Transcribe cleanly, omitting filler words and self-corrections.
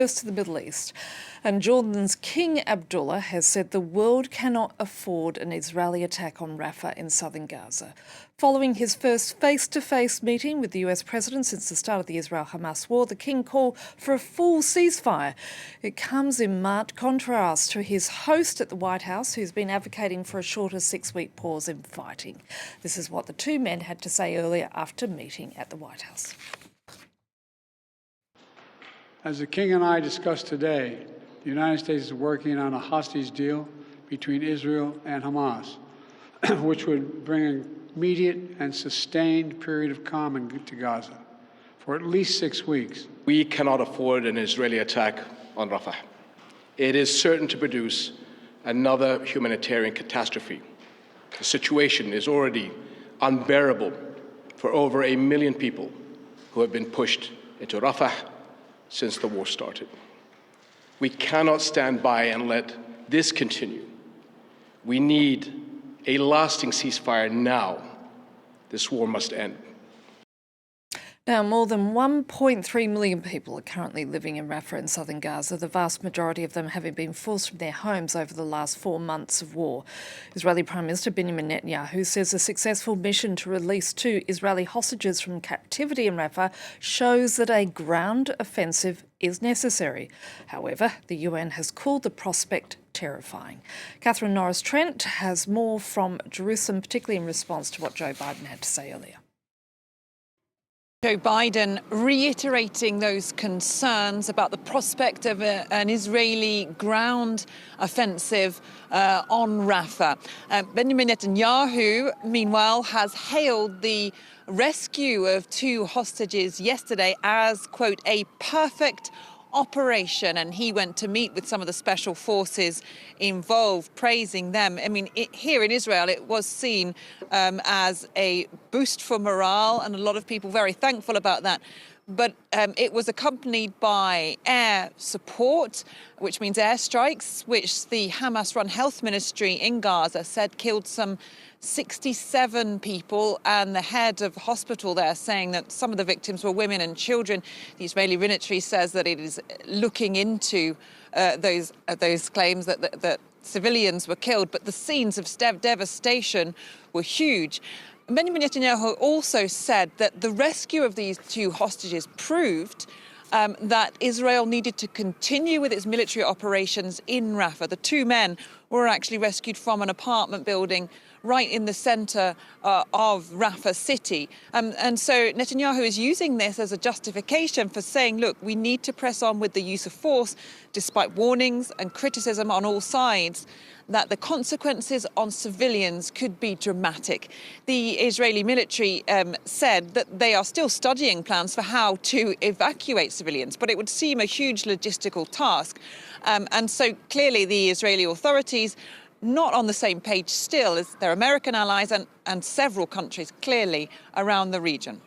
To the Middle East. And Jordan's King Abdullah has said the world cannot afford an Israeli attack on Rafah in southern Gaza. Following his first face-to-face meeting with the US president since the start of the Israel-Hamas war, the king called for a full ceasefire. It comes in marked contrast to his host at the White House, who's been advocating for a shorter 6-week pause in fighting. This is what the two men had to say earlier after meeting at the White House. As the King and I discussed today, the United States is working on a hostage deal between Israel and Hamas, which would bring an immediate and sustained period of calm to Gaza for at least 6 weeks. We cannot afford an Israeli attack on Rafah. It is certain to produce another humanitarian catastrophe. The situation is already unbearable for over 1 million people who have been pushed into Rafah since the war started. We cannot stand by and let this continue. We need a lasting ceasefire now. This war must end. Now, more than 1.3 million people are currently living in Rafah in southern Gaza, the vast majority of them having been forced from their homes over the last 4 months of war. Israeli Prime Minister Benjamin Netanyahu says a successful mission to release 2 Israeli hostages from captivity in Rafah shows that a ground offensive is necessary. However, the UN has called the prospect terrifying. Norris Trent has more from Jerusalem, particularly in response to what Joe Biden had to say earlier. Joe Biden reiterating those concerns about the prospect of an Israeli ground offensive on Rafah. Benjamin Netanyahu, meanwhile, has hailed the rescue of 2 hostages yesterday as, quote, a perfect operation, and he went to meet with some of the special forces involved, praising them. I mean, here in Israel, it was seen as a boost for morale, and a lot of people very thankful about that. But it was accompanied by air support, which means airstrikes, which the Hamas-run health ministry in Gaza said killed some 67 people, and the head of hospital there saying that some of the victims were women and children. The Israeli military says that it is looking into those claims that civilians were killed, but the scenes of devastation were huge. Benjamin Netanyahu also said that the rescue of these 2 hostages proved that Israel needed to continue with its military operations in Rafah. The 2 men were actually rescued from an apartment building right in the centre of Rafah city. And so Netanyahu is using this as a justification for saying, look, we need to press on with the use of force, despite warnings and criticism on all sides, that the consequences on civilians could be dramatic. The Israeli military said that they are still studying plans for how to evacuate civilians, but it would seem a huge logistical task. And so clearly the Israeli authorities not on the same page still as their American allies and several countries clearly around the region.